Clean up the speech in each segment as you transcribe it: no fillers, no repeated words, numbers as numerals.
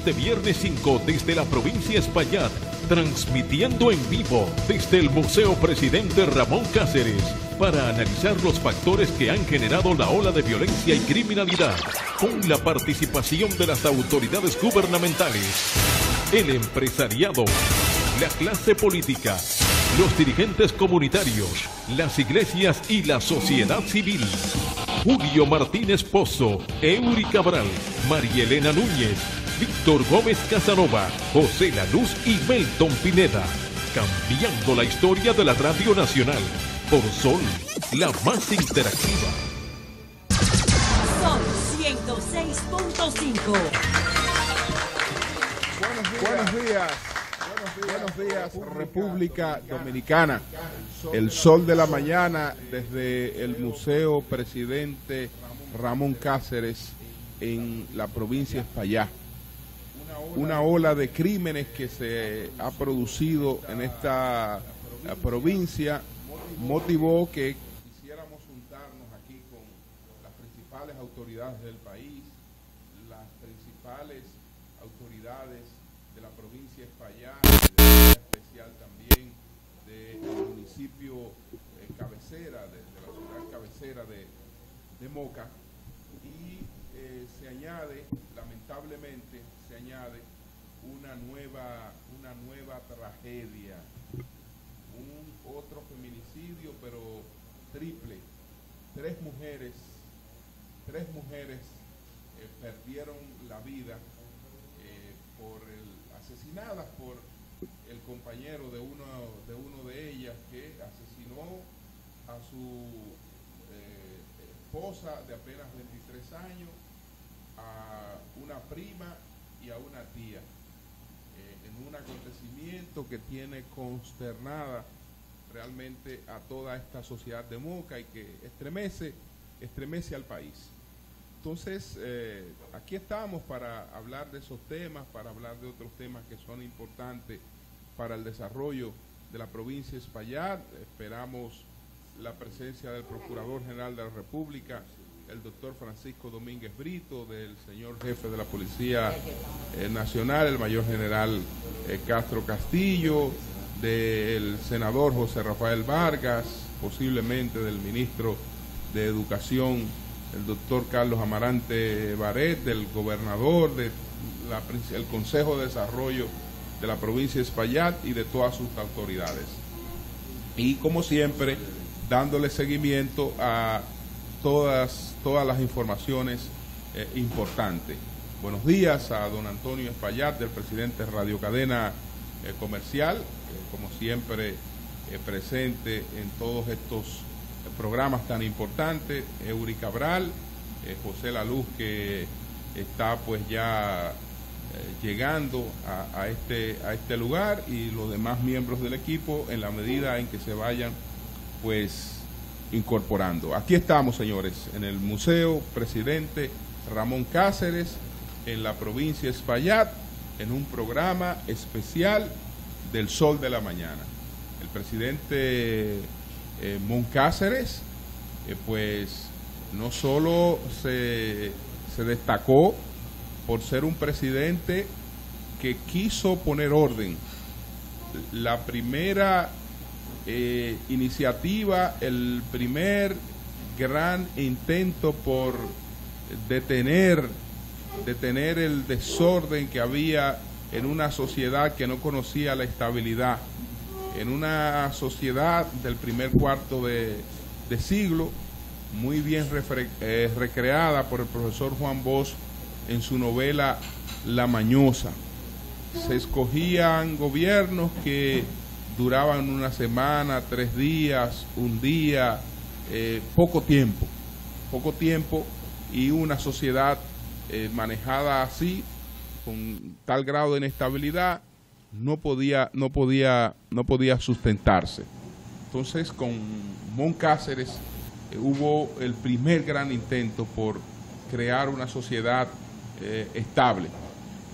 este viernes 5 desde la provincia Espaillat, transmitiendo en vivo desde el Museo Presidente Ramón Cáceres para analizar los factores que han generado la ola de violencia y criminalidad, con la participación de las autoridades gubernamentales, el empresariado, la clase política, los dirigentes comunitarios, las iglesias y la sociedad civil. Julio Martínez Pozo, Eury Cabral, María Elena Núñez, Víctor Gómez Casanova, José La Luz y Melton Pineda. Cambiando la historia de la Radio Nacional por Sol, la más interactiva. Sol 106.5. Buenos días, República Dominicana. El sol de la mañana desde el Museo Presidente Ramón Cáceres en la provincia de Espaillat. Una ola de crímenes que se ha producido en esta provincia motivó que quisiéramos juntarnos aquí con las principales autoridades del país, las principales autoridades de la provincia de Espaillat, y de manera especial también del municipio cabecera, de la ciudad cabecera de Moca, y lamentablemente se añade una nueva tragedia, otro feminicidio, pero triple. Tres mujeres perdieron la vida asesinadas por el compañero de uno de ellas, que asesinó a su esposa de apenas 23 años, a una prima y a una tía, en un acontecimiento que tiene consternada realmente a toda esta sociedad de Moca y que estremece al país. Entonces, aquí estamos para hablar de esos temas, para hablar de otros temas que son importantes para el desarrollo de la provincia de Espaillat. Esperamos la presencia del Procurador General de la República, el doctor Francisco Domínguez Brito, del señor jefe de la Policía Nacional, el mayor general Castro Castillo, del senador José Rafael Vargas, posiblemente del ministro de Educación, el doctor Carlos Amarante Baret, del gobernador, el Consejo de Desarrollo de la provincia de Espaillat y de todas sus autoridades. Y como siempre, dándole seguimiento a todas las informaciones importantes. Buenos días a don Antonio Espaillat, del presidente Radio Cadena Comercial, como siempre presente en todos estos programas tan importantes. Eury Cabral, José La Luz, que está pues ya llegando a este lugar, y los demás miembros del equipo en la medida en que se vayan pues incorporando. Aquí estamos, señores, en el Museo Presidente Ramón Cáceres, en la provincia de Espaillat, en un programa especial del Sol de la Mañana. El presidente Cáceres pues no solo se destacó por ser un presidente que quiso poner orden. La primera iniciativa, el primer gran intento por detener el desorden que había en una sociedad que no conocía la estabilidad, en una sociedad del primer cuarto de siglo, muy bien recreada por el profesor Juan Bosch en su novela La Mañosa. Se escogían gobiernos que duraban una semana, 3 días, un día, poco tiempo, y una sociedad manejada así, con tal grado de inestabilidad, no podía sustentarse. Entonces, con Mon Cáceres hubo el primer gran intento por crear una sociedad estable.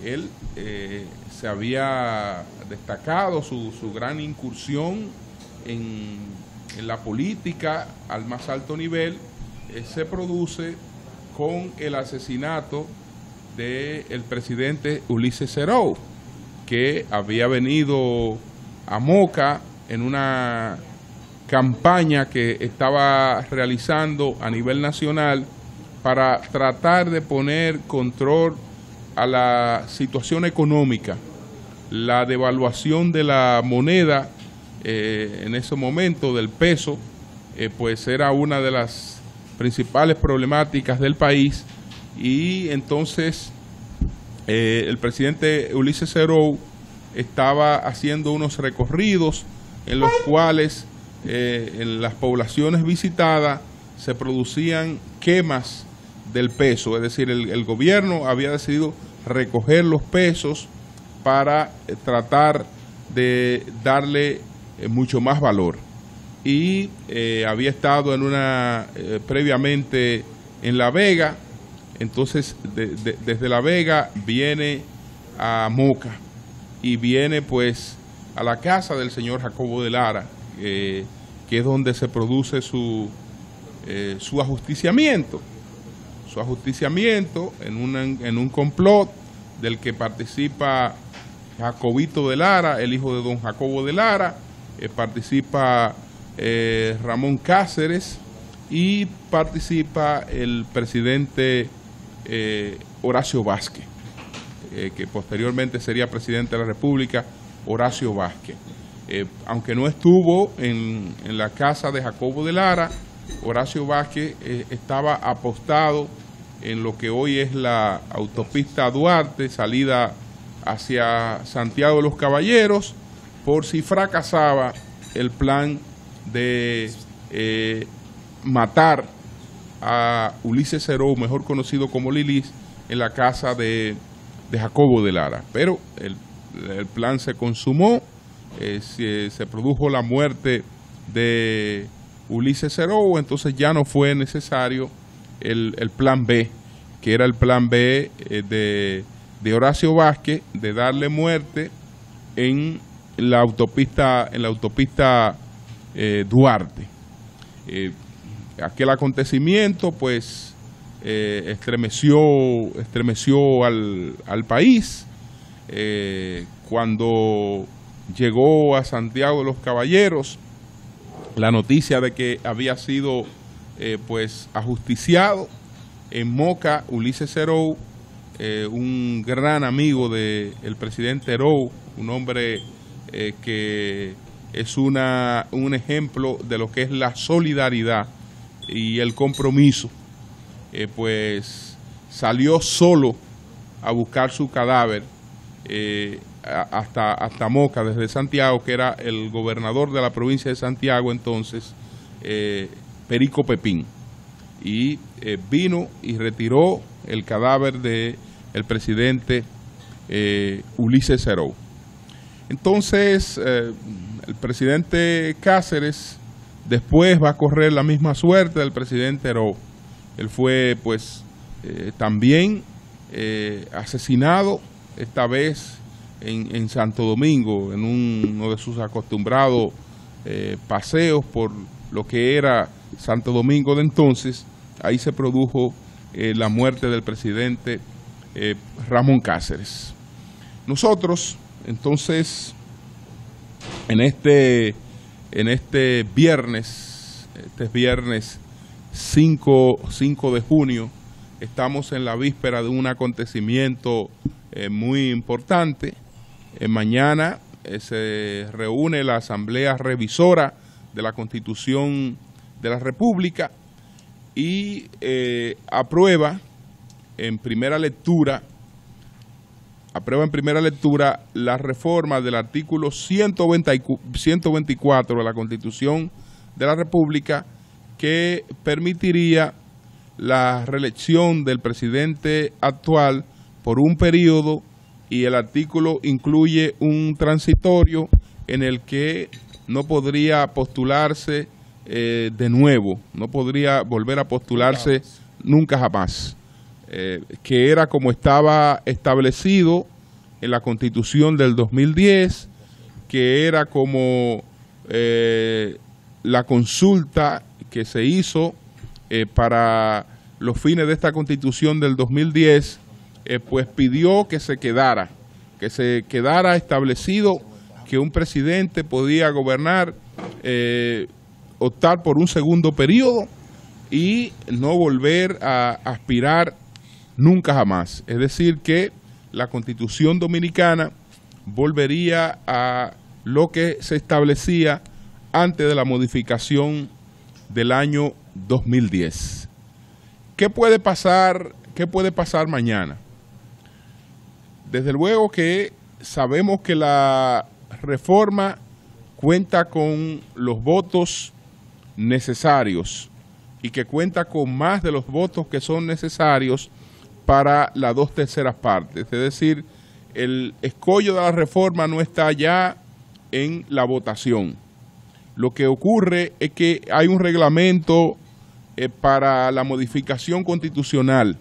Él se había destacado su gran incursión en la política al más alto nivel, se produce con el asesinato del presidente Ulises Serou, que había venido a Moca en una campaña que estaba realizando a nivel nacional para tratar de poner control a la situación económica. La devaluación de la moneda en ese momento del peso, pues era una de las principales problemáticas del país, y entonces el presidente Ulises Serou estaba haciendo unos recorridos en los cuales en las poblaciones visitadas se producían quemas del peso, es decir, el gobierno había decidido recoger los pesos para tratar de darle mucho más valor. Y había estado en previamente en La Vega, entonces desde La Vega viene a Moca y viene pues a la casa del señor Jacobo de Lara, que es donde se produce su ajusticiamiento. Su ajusticiamiento en un complot del que participa Jacobito de Lara, el hijo de don Jacobo de Lara, participa Ramón Cáceres y participa el presidente Horacio Vázquez, que posteriormente sería presidente de la República, Horacio Vázquez. Aunque no estuvo en la casa de Jacobo de Lara, Horacio Vázquez estaba apostado en lo que hoy es la autopista Duarte, salida hacia Santiago de los Caballeros, por si fracasaba el plan de matar a Ulises Serou, mejor conocido como Lilis, en la casa de Jacobo de Lara. Pero el plan se consumó, se produjo la muerte de Ulises Serou, entonces ya no fue necesario el plan B, que era el plan B de Horacio Vázquez, de darle muerte en la autopista Duarte. Aquel acontecimiento pues estremeció al país. Cuando llegó a Santiago de los Caballeros la noticia de que había sido pues ajusticiado en Moca Ulises Serou, un gran amigo del presidente Serou, un hombre que es un ejemplo de lo que es la solidaridad y el compromiso, pues salió solo a buscar su cadáver hasta Moca, desde Santiago, que era el gobernador de la provincia de Santiago entonces, Perico Pepín, y vino y retiró el cadáver del presidente Ulises Serou. Entonces el presidente Cáceres después va a correr la misma suerte del presidente Serou. Él fue pues también asesinado, esta vez en Santo Domingo, en uno de sus acostumbrados paseos por lo que era Santo Domingo de entonces. Ahí se produjo la muerte del presidente Ramón Cáceres. Nosotros entonces en este viernes 5 de junio, estamos en la víspera de un acontecimiento muy importante. Mañana se reúne la Asamblea Revisora de la Constitución de la República y aprueba en primera lectura la reforma del artículo 124 de la Constitución de la República, que permitiría la reelección del presidente actual por un periodo, y el artículo incluye un transitorio en el que no podría postularse de nuevo, no podría volver a postularse nunca jamás, que era como estaba establecido en la Constitución del 2010, que era como la consulta que se hizo para los fines de esta Constitución del 2010, pues pidió que se quedara establecido que un presidente podía gobernar, optar por un segundo periodo y no volver a aspirar nunca jamás. Es decir, que la Constitución Dominicana volvería a lo que se establecía antes de la modificación del año 2010. ¿Qué puede pasar mañana? Desde luego que sabemos que la reforma cuenta con los votos necesarios y que cuenta con más de los votos que son necesarios para las 2/3 partes. Es decir, el escollo de la reforma no está ya en la votación. Lo que ocurre es que hay un reglamento para la modificación constitucional.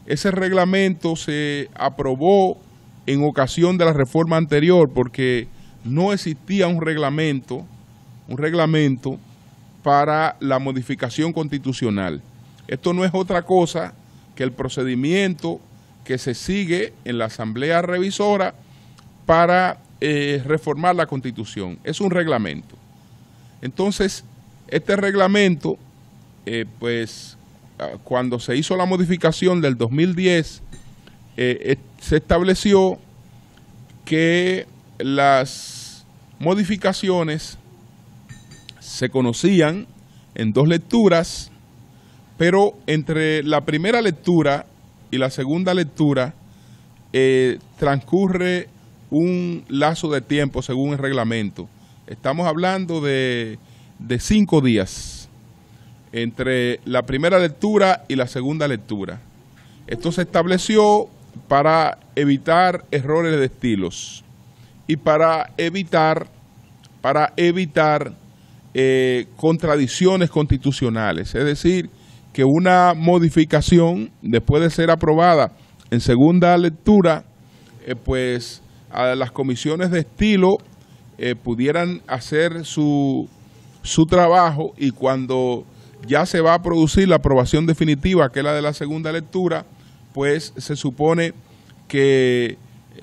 Ese reglamento se aprobó en ocasión de la reforma anterior porque no existía un reglamento para la modificación constitucional. Esto no es otra cosa que el procedimiento que se sigue en la Asamblea Revisora para reformar la Constitución. Es un reglamento. Entonces, este reglamento, cuando se hizo la modificación del 2010, se estableció que las modificaciones se conocían en 2 lecturas, pero entre la primera lectura y la segunda lectura transcurre un lazo de tiempo según el reglamento. Estamos hablando de 5 días entre la primera lectura y la segunda lectura. Esto se estableció para evitar errores de estilos y para evitar contradicciones constitucionales. Es decir, que una modificación, después de ser aprobada en segunda lectura, pues a las comisiones de estilo pudieran hacer su trabajo, y cuando ya se va a producir la aprobación definitiva, que es la de la segunda lectura, pues se supone que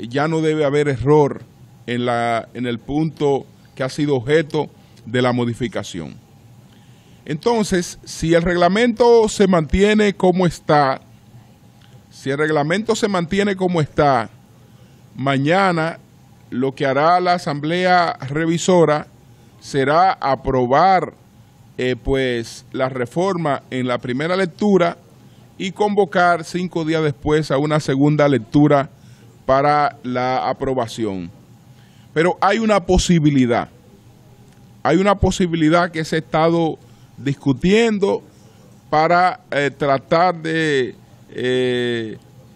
ya no debe haber error en el punto que ha sido objeto de la modificación. Entonces, si el reglamento se mantiene como está, mañana lo que hará la Asamblea Revisora será aprobar pues la reforma en la primera lectura y convocar 5 días después a una segunda lectura para la aprobación. Pero hay una posibilidad que se ha estado discutiendo para tratar de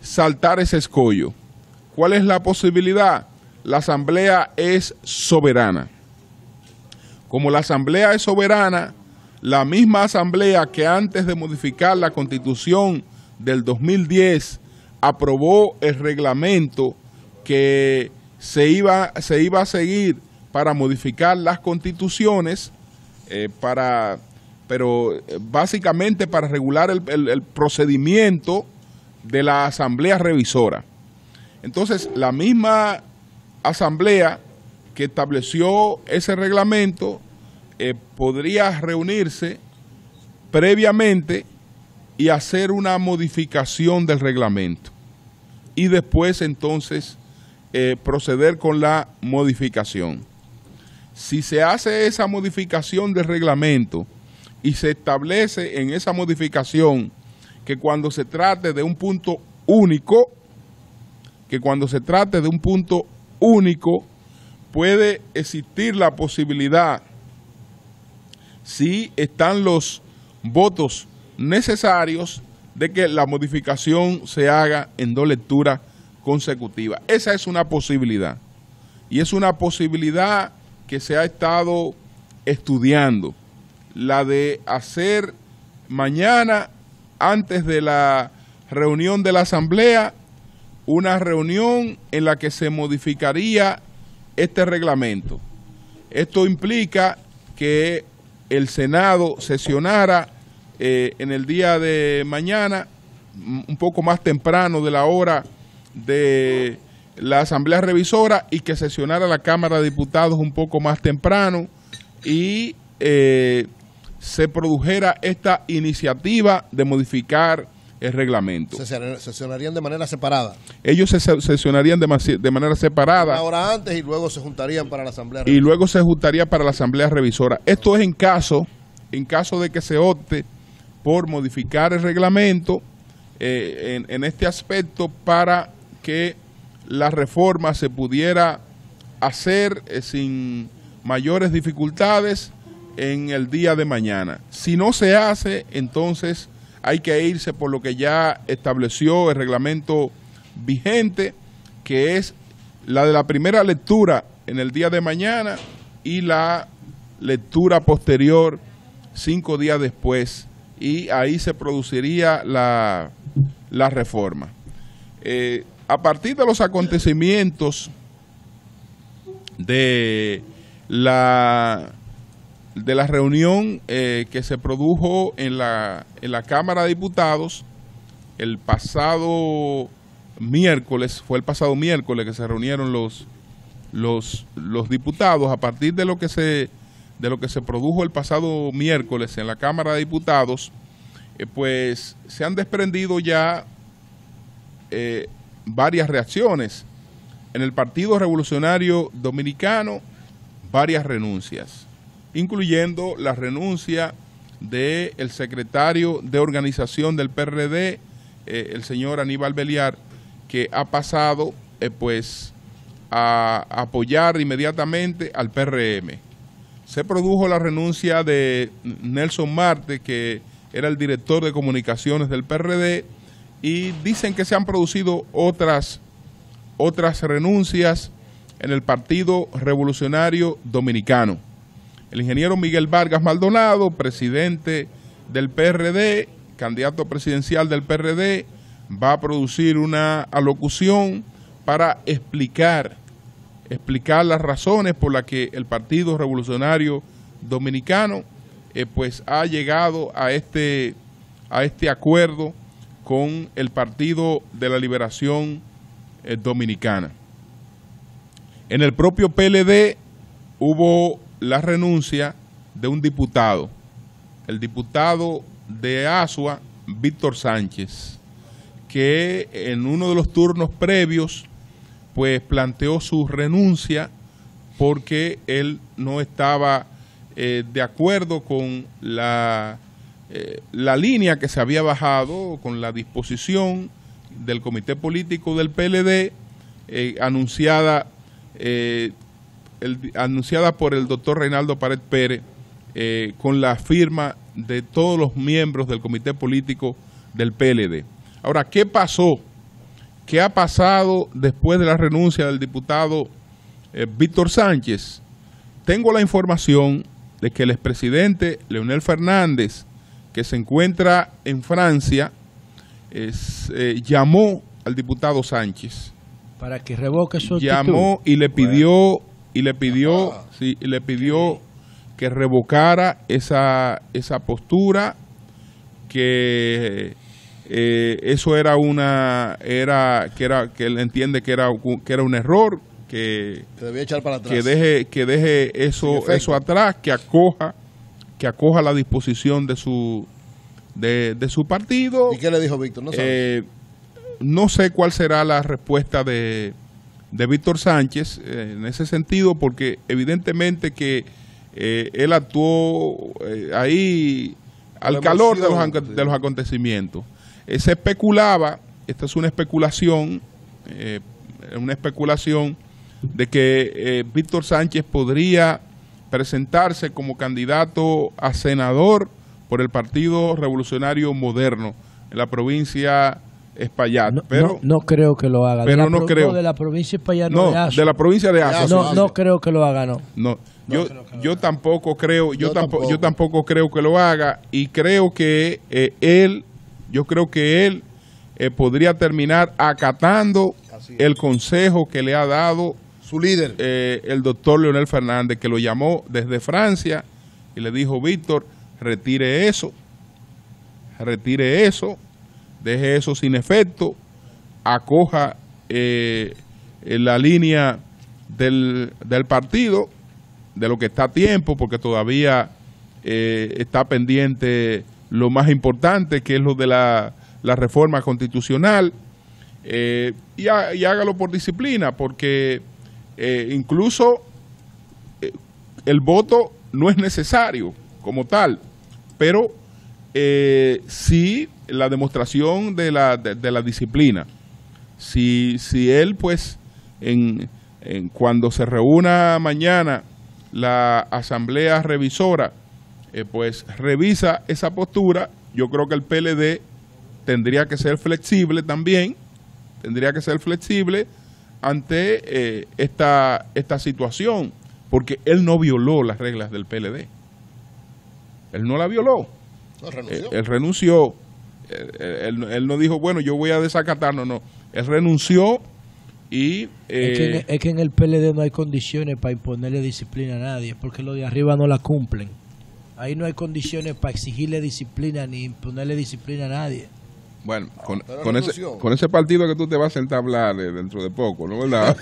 saltar ese escollo. ¿Cuál es la posibilidad? La Asamblea es soberana. Como la Asamblea es soberana, la misma Asamblea que antes de modificar la Constitución del 2010 aprobó el reglamento que se iba a seguir para modificar las constituciones, pero básicamente para regular el procedimiento de la Asamblea Revisora. Entonces, la misma Asamblea que estableció ese reglamento podría reunirse previamente y hacer una modificación del reglamento y después entonces proceder con la modificación. Si se hace esa modificación del reglamento y se establece en esa modificación que cuando se trate de un punto único, puede existir la posibilidad, si están los votos necesarios, de que la modificación se haga en 2 lecturas consecutivas. Esa es una posibilidad, y es una posibilidad que se ha estado estudiando, la de hacer mañana, antes de la reunión de la Asamblea, una reunión en la que se modificaría este reglamento. Esto implica que el Senado sesionara en el día de mañana un poco más temprano de la hora de la Asamblea Revisora y que sesionara la Cámara de Diputados un poco más temprano y se produjera esta iniciativa de modificar el reglamento. Sesionarían de manera separada. Ellos se sesionarían de manera separada. Una hora antes y luego se juntarían para la Asamblea Revisora. Y luego se juntaría para la Asamblea Revisora. Esto es en caso de que se opte por modificar el reglamento en este aspecto para que la reforma se pudiera hacer sin mayores dificultades en el día de mañana. Si no se hace, entonces hay que irse por lo que ya estableció el reglamento vigente, que es la de la primera lectura en el día de mañana y la lectura posterior 5 días después, y ahí se produciría la reforma. A partir de los acontecimientos de la reunión que se produjo en la Cámara de Diputados el pasado miércoles, fue el pasado miércoles que se reunieron los diputados. A partir de lo que se produjo el pasado miércoles en la Cámara de Diputados, pues se han desprendido ya varias reacciones. En el Partido Revolucionario Dominicano, varias renuncias, incluyendo la renuncia del secretario de organización del PRD, el señor Aníbal Beliar, que ha pasado pues a apoyar inmediatamente al PRM. Se produjo la renuncia de Nelson Marte, que era el director de comunicaciones del PRD, y dicen que se han producido otras renuncias en el Partido Revolucionario Dominicano. El ingeniero Miguel Vargas Maldonado, presidente del PRD, candidato presidencial del PRD, va a producir una alocución para explicar las razones por las que el Partido Revolucionario Dominicano pues ha llegado a este acuerdo con el Partido de la Liberación Dominicana. En el propio PLD hubo la renuncia de un diputado, el diputado de Asua, Víctor Sánchez, que en uno de los turnos previos pues planteó su renuncia porque él no estaba de acuerdo con la línea que se había bajado, con la disposición del comité político del PLD anunciada por el doctor Reinaldo Pared Pérez, con la firma de todos los miembros del comité político del PLD. Ahora, ¿qué pasó? ¿Qué ha pasado después de la renuncia del diputado Víctor Sánchez? Tengo la información de que el expresidente Leonel Fernández, que se encuentra en Francia, llamó al diputado Sánchez para que revoque su actitud. Llamó y le pidió que revocara esa postura, que eso era que él entiende que era un error, que debía echar para atrás, que deje eso atrás, que acoja la disposición de su partido. ¿Y qué le dijo Víctor? No sabe. No sé cuál será la respuesta de Víctor Sánchez en ese sentido, porque evidentemente que él actuó ahí al calor de los acontecimientos. Se especulaba, esta es una especulación de que Víctor Sánchez podría presentarse como candidato a senador por el Partido Revolucionario Moderno en la provincia Espaillat. No creo que lo haga. Pero no creo. De la provincia Espaillat, no, de la provincia de Asua. No creo que lo haga, no. Yo tampoco creo, yo tampoco creo que lo haga, y creo que él podría terminar acatando el consejo que le ha dado su líder, el doctor Leonel Fernández, que lo llamó desde Francia y le dijo: Víctor, retire eso, deje eso sin efecto, acoja la línea del partido, de lo que está a tiempo, porque todavía está pendiente lo más importante, que es lo de la reforma constitucional, y hágalo por disciplina, porque incluso el voto no es necesario como tal, pero sí la demostración de la disciplina. Si él, pues, cuando se reúna mañana la asamblea revisora, pues revisa esa postura, yo creo que el PLD tendría que ser flexible también, ante esta situación, porque él no violó las reglas del PLD. Él no la violó. No, renunció. Él renunció. Él no dijo, bueno, yo voy a desacatar, no. Él renunció y... es que en el PLD no hay condiciones para imponerle disciplina a nadie, porque los de arriba no la cumplen. Ahí no hay condiciones para exigirle disciplina ni imponerle disciplina a nadie. Bueno, con ese partido que tú te vas a sentar a hablar dentro de poco, ¿no? ¿Verdad?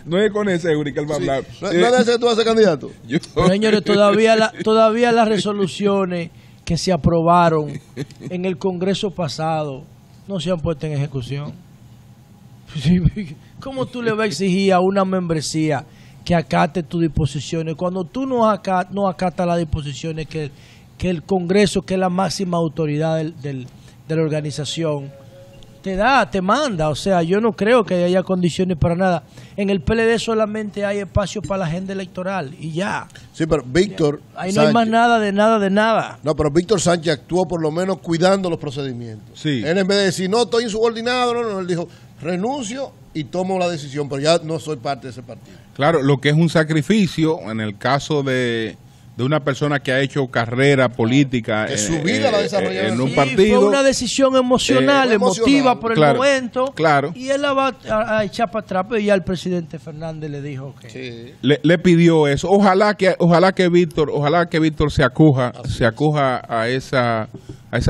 No es con ese, Eury, que él va a hablar. ¿No es de ese que tú vas a ser candidato? Pero, señores, todavía las resoluciones que se aprobaron en el Congreso pasado no se han puesto en ejecución. ¿Cómo tú le vas a exigir a una membresía que acate tus disposiciones cuando tú no acatas las disposiciones que el Congreso, que es la máxima autoridad de la organización, te manda? O sea, yo no creo que haya condiciones para nada. En el PLD solamente hay espacio para la agenda electoral y ya. Sí, pero Víctor ahí no hay más nada de nada. No, pero Víctor Sánchez actuó por lo menos cuidando los procedimientos. Sí. Él, en vez de decir, no, estoy insubordinado, no, él dijo, renuncio y tomo la decisión, pero ya no soy parte de ese partido. Claro, lo que es un sacrificio en el caso de una persona que ha hecho carrera política que su vida la desarrolló en un partido. Fue una decisión emocional, emotiva por el momento. Claro. Y él la va a echar para atrás, pero ya el presidente Fernández le dijo que... Sí. Le pidió eso. Ojalá que Víctor se acoja a esa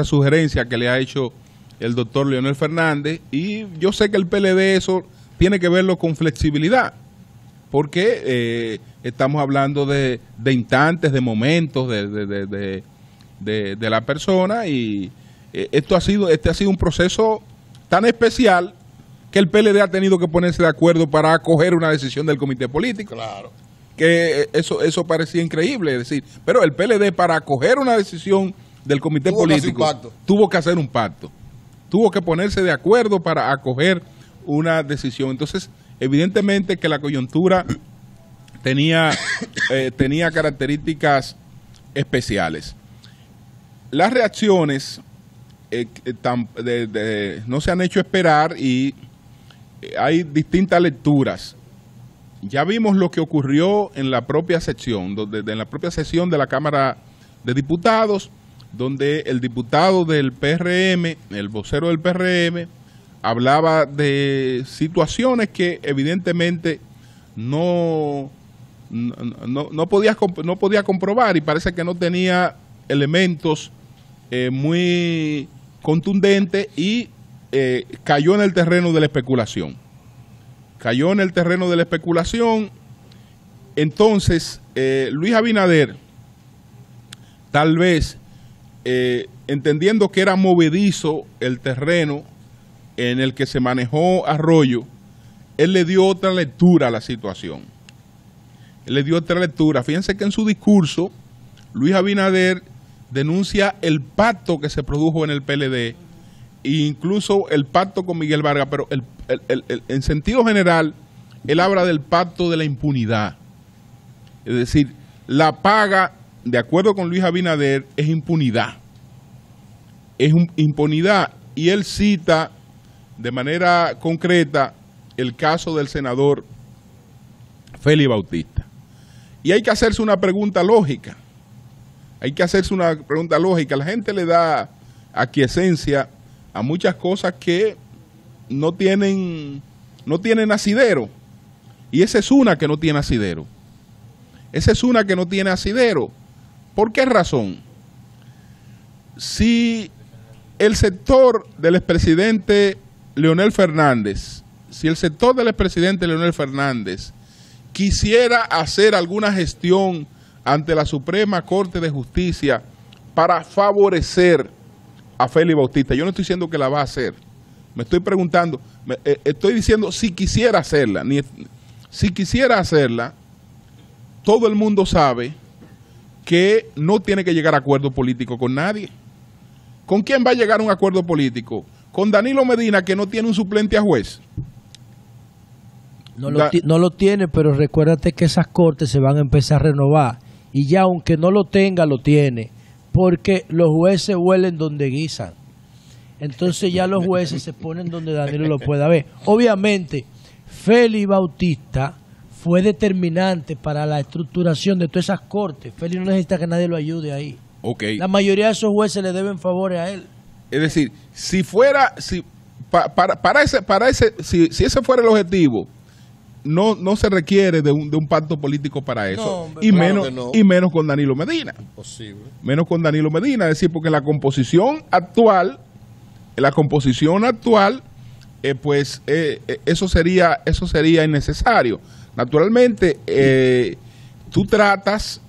sugerencia que le ha hecho el doctor Leonel Fernández, y yo sé que el PLD eso tiene que verlo con flexibilidad, porque estamos hablando de instantes, de momentos de la persona, y este ha sido un proceso tan especial que el PLD ha tenido que ponerse de acuerdo para acoger una decisión del comité político. Claro. Que eso parecía increíble, es decir, pero el PLD, para acoger una decisión del comité político, tuvo que hacer un pacto. Tuvo que ponerse de acuerdo para acoger una decisión. Entonces, evidentemente que la coyuntura tenía características especiales. Las reacciones no se han hecho esperar, y hay distintas lecturas. Ya vimos lo que ocurrió en la propia sesión de la Cámara de Diputados, donde el diputado del PRM, el vocero del PRM, hablaba de situaciones que evidentemente no podía comprobar, y parece que no tenía elementos muy contundentes, y cayó en el terreno de la especulación. Entonces, Luis Abinader, tal vez entendiendo que era movedizo el terreno en el que se manejó Arroyo, él le dio otra lectura a la situación. Fíjense que en su discurso, Luis Abinader denuncia el pacto que se produjo en el PLD, e incluso el pacto con Miguel Vargas, pero en sentido general, él habla del pacto de la impunidad. Es decir, la paga, de acuerdo con Luis Abinader, es impunidad. Y él cita de manera concreta el caso del senador Félix Bautista. Y hay que hacerse una pregunta lógica. La gente le da aquiescencia a muchas cosas que no tienen asidero. Y esa es una que no tiene asidero. ¿Por qué razón? si el sector del expresidente Leonel Fernández, quisiera hacer alguna gestión ante la Suprema Corte de Justicia para favorecer a Félix Bautista, yo no estoy diciendo que la va a hacer, me estoy preguntando, estoy diciendo si quisiera hacerla. Si quisiera hacerla, todo el mundo sabe que no tiene que llegar a acuerdo político con nadie. ¿Con quién va a llegar a un acuerdo político? Con Danilo Medina, que no tiene un suplente a juez. No lo tiene, pero recuérdate que esas cortes se van a empezar a renovar. Y ya aunque no lo tenga, lo tiene. Porque los jueces huelen donde guisan. Entonces ya los jueces se ponen donde Danilo lo pueda ver. Obviamente, Félix Bautista fue determinante para la estructuración de todas esas cortes. Félix no necesita que nadie lo ayude ahí. Okay. La mayoría de esos jueces le deben favores a él. Es decir, si fuera, si ese fuera el objetivo, no se requiere de un pacto político para eso. No, hombre, y, claro y menos con Danilo Medina. Imposible. Menos con Danilo Medina, es decir, porque la composición actual, pues eso sería innecesario. Naturalmente, tú tratas,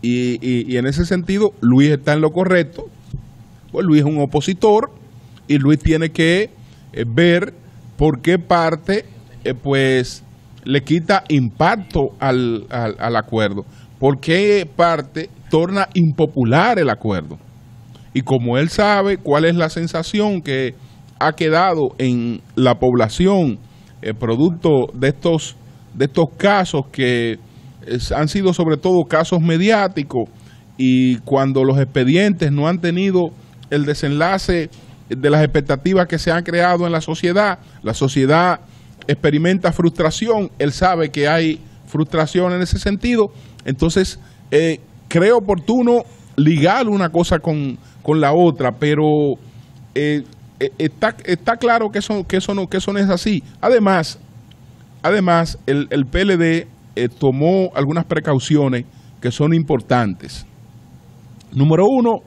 y en ese sentido, Luis está en lo correcto. Pues Luis es un opositor y Luis tiene que ver por qué parte, pues, le quita impacto al acuerdo, por qué parte torna impopular el acuerdo. Y como él sabe cuál es la sensación que ha quedado en la población producto de estos casos que han sido sobre todo casos mediáticos, y cuando los expedientes no han tenido el desenlace de las expectativas que se han creado en la sociedad experimenta frustración, él sabe que hay frustración en ese sentido, entonces creo oportuno ligar una cosa con la otra, pero está claro que eso no es así. Además el PLD tomó algunas precauciones que son importantes. Número uno,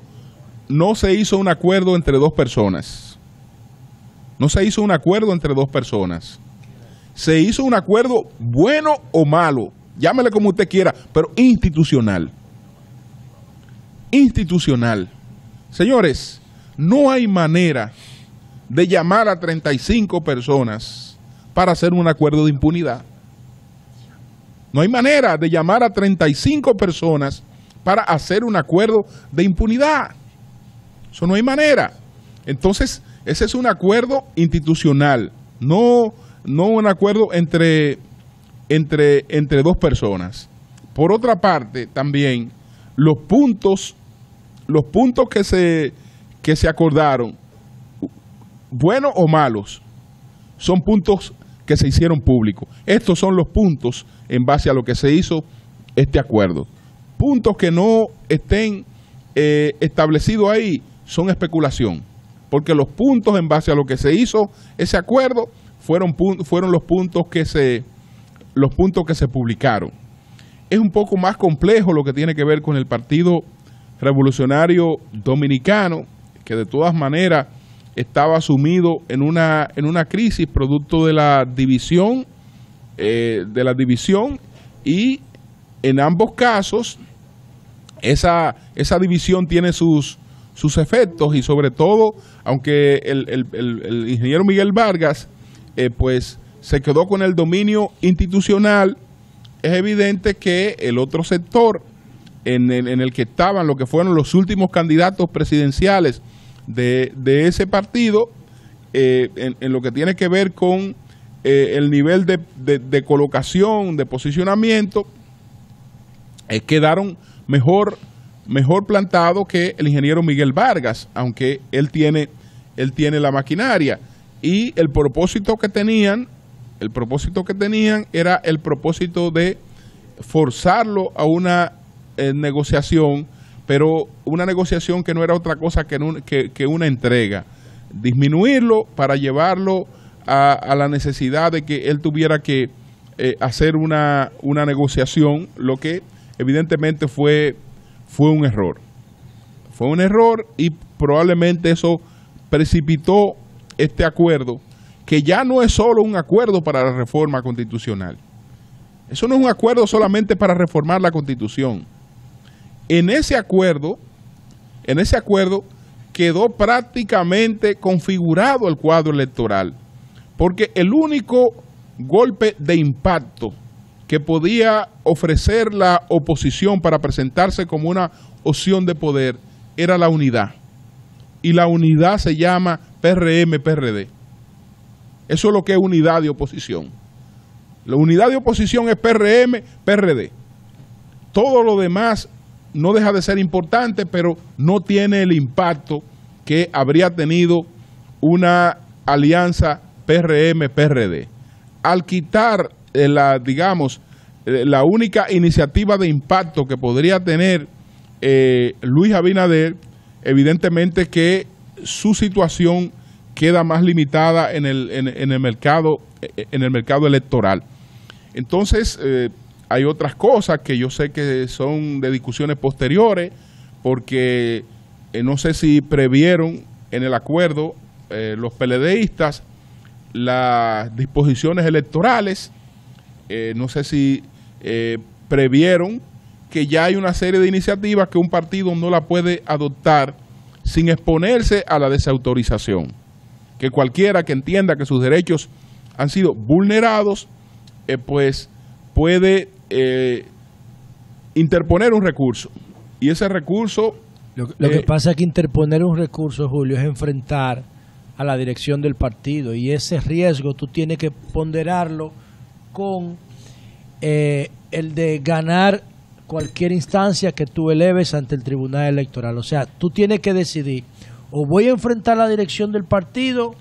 no se hizo un acuerdo entre dos personas. Se hizo un acuerdo bueno o malo, llámele como usted quiera, pero institucional. Señores, no hay manera de llamar a 35 personas para hacer un acuerdo de impunidad. No hay manera de llamar a 35 personas para hacer un acuerdo de impunidad. Eso no hay manera. Entonces, ese es un acuerdo institucional, no un acuerdo entre dos personas. Por otra parte, también los puntos que se acordaron, buenos o malos, son puntos que se hicieron públicos. Estos son los puntos en base a lo que se hizo este acuerdo. Puntos que no estén establecidos ahí son especulación, porque los puntos en base a lo que se hizo ese acuerdo fueron los puntos que se publicaron. Es un poco más complejo lo que tiene que ver con el Partido Revolucionario Dominicano, que de todas maneras estaba sumido en una crisis producto de la división, y en ambos casos esa división tiene sus efectos, y sobre todo, aunque el ingeniero Miguel Vargas pues se quedó con el dominio institucional, es evidente que el otro sector en el que estaban lo que fueron los últimos candidatos presidenciales de ese partido, en lo que tiene que ver con el nivel de colocación, de posicionamiento, quedaron mejor plantado que el ingeniero Miguel Vargas, aunque él tiene la maquinaria, y el propósito que tenían era el propósito de forzarlo a una negociación, pero una negociación que no era otra cosa que una entrega, disminuirlo para llevarlo a la necesidad de que él tuviera que hacer una negociación, lo que evidentemente fue un error. Fue un error, y probablemente eso precipitó este acuerdo, que ya no es solo un acuerdo para la reforma constitucional. Eso no es un acuerdo solamente para reformar la Constitución. En ese acuerdo quedó prácticamente configurado el cuadro electoral, porque el único golpe de impacto que podía ofrecer la oposición para presentarse como una opción de poder era la unidad. Y la unidad se llama PRM-PRD. Eso es lo que es unidad de oposición. La unidad de oposición es PRM-PRD. Todo lo demás no deja de ser importante, pero no tiene el impacto que habría tenido una alianza PRM-PRD. Al quitar la única iniciativa de impacto que podría tener Luis Abinader, evidentemente que su situación queda más limitada en el mercado electoral. Entonces, hay otras cosas que yo sé que son de discusiones posteriores, porque no sé si previeron en el acuerdo los PLDistas las disposiciones electorales, no sé si previeron que ya hay una serie de iniciativas que un partido no la puede adoptar sin exponerse a la desautorización, que cualquiera que entienda que sus derechos han sido vulnerados, pues puede interponer un recurso, y ese recurso... Lo que pasa es que interponer un recurso, Julio, es enfrentar a la dirección del partido, y ese riesgo tú tienes que ponderarlo con el de ganar cualquier instancia que tú eleves ante el Tribunal Electoral. O sea, tú tienes que decidir, o voy a enfrentar la dirección del partido,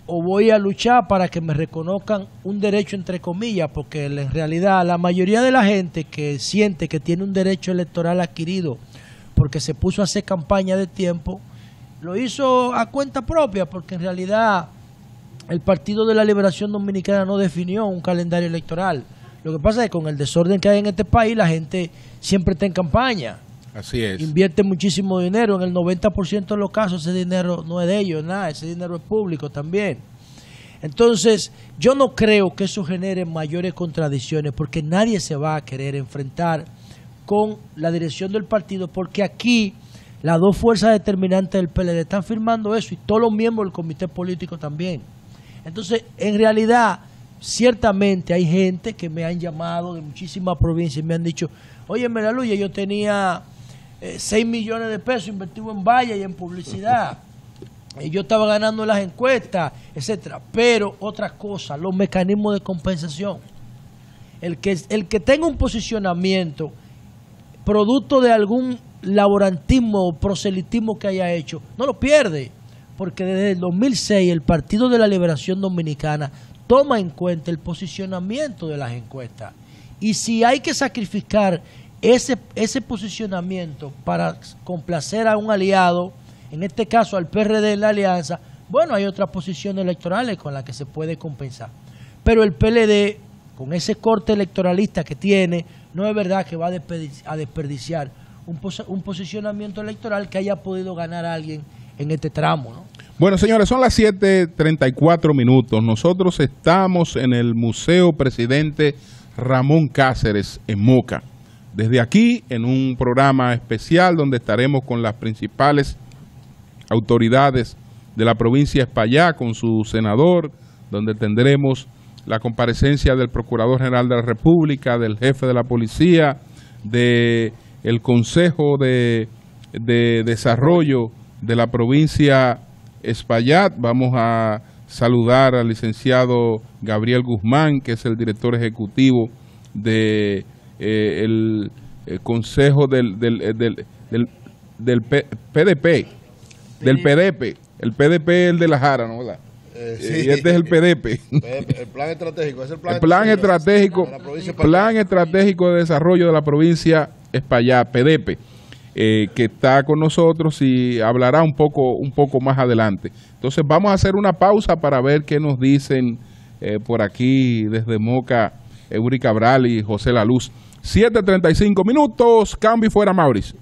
o voy a luchar para que me reconozcan un derecho entre comillas, porque en realidad la mayoría de la gente que siente que tiene un derecho electoral adquirido porque se puso a hacer campaña de tiempo, lo hizo a cuenta propia, porque en realidad el Partido de la Liberación Dominicana no definió un calendario electoral. Lo que pasa es que con el desorden que hay en este país, la gente siempre está en campaña. Así es. Invierte muchísimo dinero. En el 90% de los casos ese dinero no es de ellos, nada, ese dinero es público también. Entonces, yo no creo que eso genere mayores contradicciones, porque nadie se va a querer enfrentar con la dirección del partido, porque aquí las dos fuerzas determinantes del PLD están firmando eso, y todos los miembros del comité político también. Entonces, en realidad, ciertamente hay gente que me han llamado de muchísimas provincias y me han dicho, oye, Melaluya, yo tenía 6 millones de pesos invertidos en vallas y en publicidad, y yo estaba ganando en las encuestas, etcétera. Pero otra cosa, los mecanismos de compensación. El que tenga un posicionamiento producto de algún laborantismo o proselitismo que haya hecho, no lo pierde, porque desde el 2006 el Partido de la Liberación Dominicana toma en cuenta el posicionamiento de las encuestas, y si hay que sacrificar ese posicionamiento para complacer a un aliado, en este caso al PRD en la alianza, bueno, hay otras posiciones electorales con las que se puede compensar, pero el PLD, con ese corte electoralista que tiene, no es verdad que va a desperdiciar un posicionamiento electoral que haya podido ganar a alguien en este tramo, ¿no? Bueno, señores, son las 7:34 minutos. Nosotros estamos en el Museo Presidente Ramón Cáceres en Moca. Desde aquí, en un programa especial donde estaremos con las principales autoridades de la provincia de Espaillá, con su senador, donde tendremos la comparecencia del Procurador General de la República, del jefe de la policía, del Consejo de Desarrollo de la provincia Espaillat. Vamos a saludar al licenciado Gabriel Guzmán, que es el director ejecutivo de el Consejo del PDP, del PDP. El PDP es el de la Jara, ¿no? ¿Verdad? Sí. Y este es el PDP. El plan estratégico. Es el plan estratégico de desarrollo de la provincia Espaillat, PDP, que está con nosotros y hablará un poco más adelante. Entonces vamos a hacer una pausa para ver qué nos dicen por aquí desde Moca, Eury Cabral y José La Luz. 7:35 minutos, cambio y fuera, Mauricio.